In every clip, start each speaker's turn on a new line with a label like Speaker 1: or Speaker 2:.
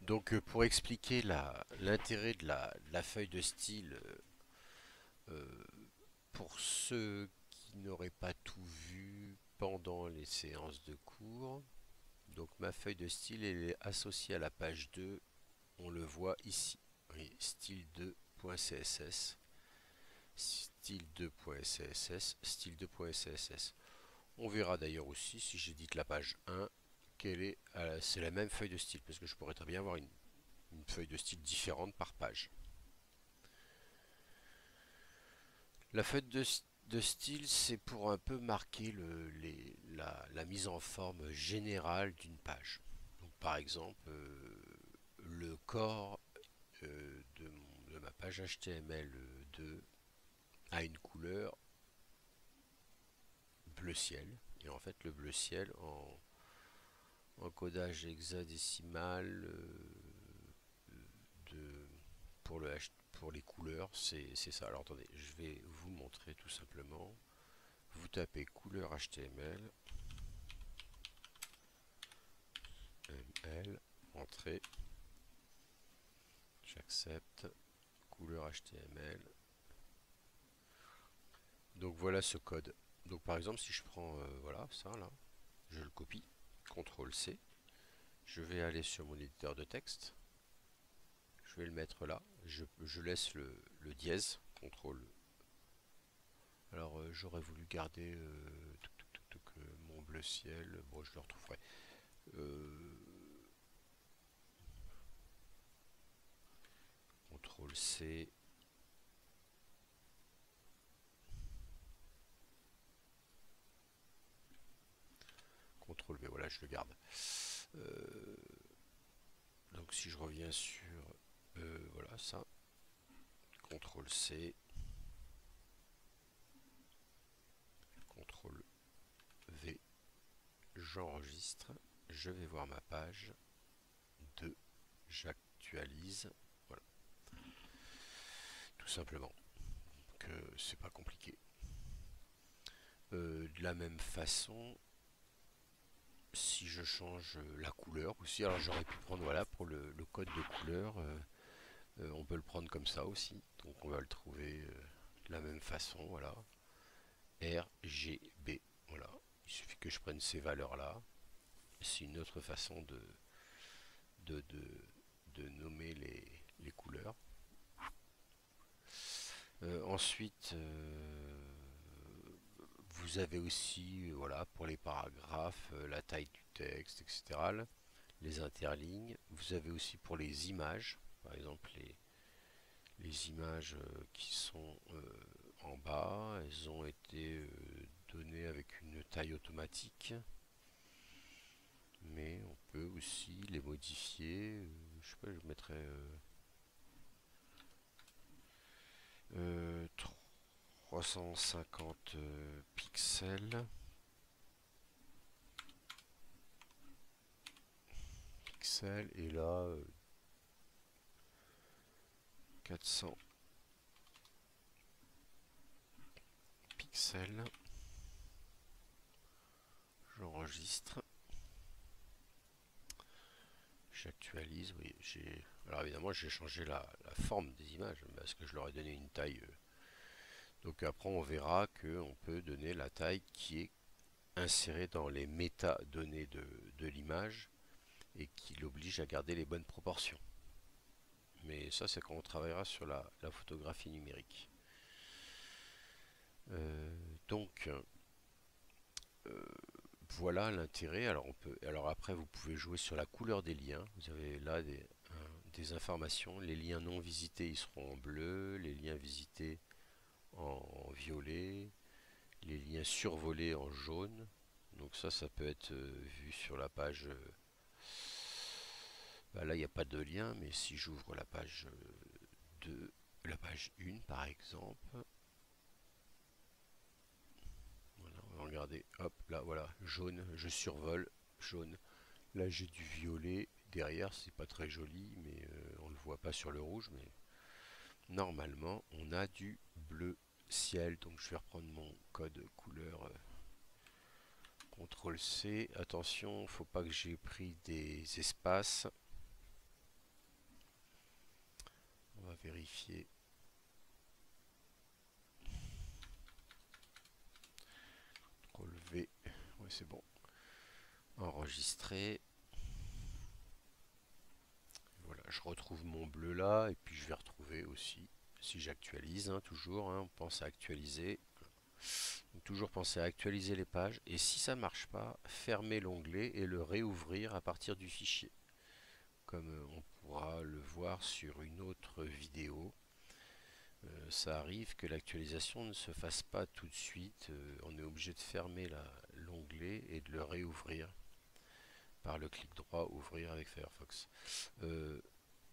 Speaker 1: Donc pour expliquer l'intérêt de la feuille de style, pour ceux qui n'auraient pas tout vu pendant les séances de cours, donc ma feuille de style elle est associée à la page 2, on le voit ici, oui, style2.css, style2.css, style2.css. On verra d'ailleurs aussi si j'édite la page 1, c'est la même feuille de style, parce que je pourrais très bien avoir une feuille de style différente par page. La feuille de style, c'est pour un peu marquer la mise en forme générale d'une page. Donc, par exemple, le corps de ma page HTML2 a une couleur bleu ciel. Et en fait, le bleu ciel en codage hexadécimal de, pour les couleurs, c'est ça. Alors attendez, je vais vous montrer tout simplement. Vous tapez couleur HTML, ML, entrée, j'accepte, couleur HTML. Donc voilà ce code. Donc par exemple, si je prends voilà ça là, je le copie, CTRL C, je vais aller sur mon éditeur de texte, je vais le mettre là, je laisse le dièse, CTRL. Alors j'aurais voulu garder mon bleu ciel, bon je le retrouverai. CTRL C, CTRL V, voilà je le garde. Euh, donc si je reviens sur voilà ça, CTRL C, CTRL V, j'enregistre, je vais voir ma page 2, j'actualise, voilà, tout simplement, que c'est pas compliqué. De la même façon, si je change la couleur aussi, alors j'aurais pu prendre voilà pour le code de couleur, on peut le prendre comme ça aussi, donc on va le trouver de la même façon, voilà, RGB, voilà, il suffit que je prenne ces valeurs là, c'est une autre façon de, de, de nommer les couleurs. Ensuite, vous avez aussi, voilà, pour les paragraphes, la taille du texte, etc., les interlignes. Vous avez aussi pour les images, par exemple les images qui sont en bas, elles ont été données avec une taille automatique, mais on peut aussi les modifier. Je sais pas, je mettrais 350 pixels. Et là 400 pixels. J'enregistre, j'actualise. Oui, alors évidemment j'ai changé la forme des images parce que je leur ai donné une taille. Donc après on verra qu'on peut donner la taille qui est insérée dans les métadonnées de l'image et qui l'oblige à garder les bonnes proportions. Mais ça c'est quand on travaillera sur la photographie numérique. Donc voilà l'intérêt. Alors après vous pouvez jouer sur la couleur des liens. Vous avez là des informations. Les liens non visités ils seront en bleu, les liens visités en violet, les liens survolés en jaune. Donc ça peut être vu sur la page. Bah là il n'y a pas de lien, mais si j'ouvre la page 2, la page 1 par exemple, voilà, on va regarder, hop, là voilà, jaune, je survole, jaune. Là j'ai du violet derrière, c'est pas très joli, mais on le voit pas sur le rouge, mais normalement on a du bleu ciel. Donc je vais reprendre mon code couleur, CTRL C. Attention, faut pas que j'ai pris des espaces. vérifier. CTRL V, ouais c'est bon. Enregistrer. Voilà, je retrouve mon bleu là, et puis je vais retrouver aussi, si j'actualise, hein, toujours, hein, on pense à actualiser. Donc, toujours penser à actualiser les pages, et si ça ne marche pas, fermer l'onglet et le réouvrir à partir du fichier. Comme on pourra le voir sur une autre vidéo, ça arrive que l'actualisation ne se fasse pas tout de suite, on est obligé de fermer l'onglet et de le réouvrir par le clic droit ouvrir avec Firefox.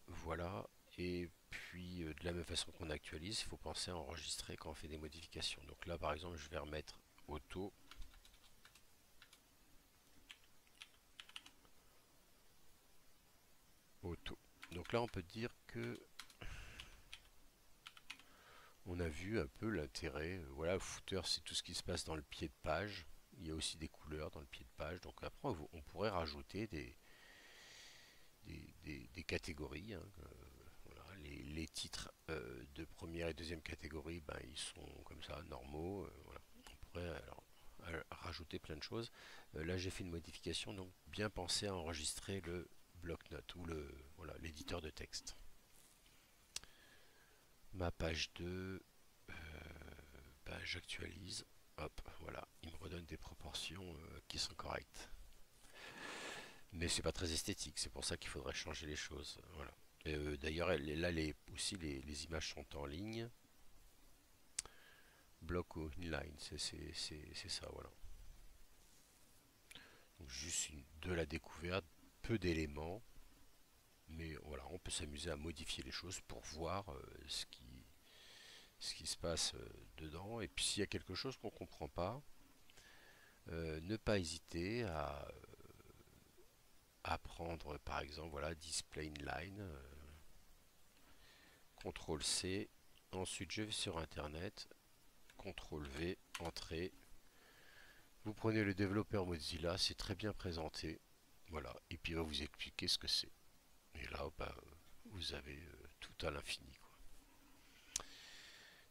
Speaker 1: Voilà, et puis de la même façon qu'on actualise, il faut penser à enregistrer quand on fait des modifications. Donc là par exemple je vais remettre auto. Auto. Donc là on peut dire que on a vu un peu l'intérêt. Voilà, le footer c'est tout ce qui se passe dans le pied de page. Il y a aussi des couleurs dans le pied de page. Donc après on pourrait rajouter des catégories, hein. Voilà, les titres de première et deuxième catégorie, ben, ils sont comme ça, normaux. Voilà. On pourrait alors, rajouter plein de choses. Là j'ai fait une modification, donc bien penser à enregistrer le bloc-notes ou voilà, l'éditeur de texte. Ma page 2, ben, j'actualise. Hop, voilà, il me redonne des proportions qui sont correctes. Mais c'est pas très esthétique, c'est pour ça qu'il faudrait changer les choses. Voilà. D'ailleurs, là, aussi, les images sont en ligne. Block ou inline, c'est ça, voilà. Donc, juste de la découverte, peu d'éléments. Mais voilà, on peut s'amuser à modifier les choses pour voir ce qui se passe dedans. Et puis, s'il y a quelque chose qu'on ne comprend pas, ne pas hésiter à prendre, par exemple, voilà, display inline. CTRL C. Ensuite, je vais sur Internet. CTRL V, entrée. Vous prenez le développeur Mozilla, c'est très bien présenté. Voilà, et puis il va vous expliquer ce que c'est. Et là, bah, vous avez tout à l'infini.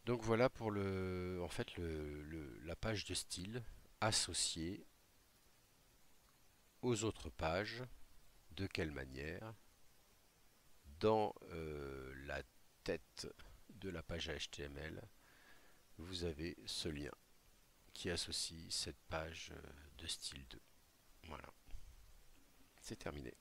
Speaker 1: Donc voilà pour en fait, la page de style associée aux autres pages. De quelle manière? Dans la tête de la page HTML, vous avez ce lien qui associe cette page de style 2. Voilà, c'est terminé.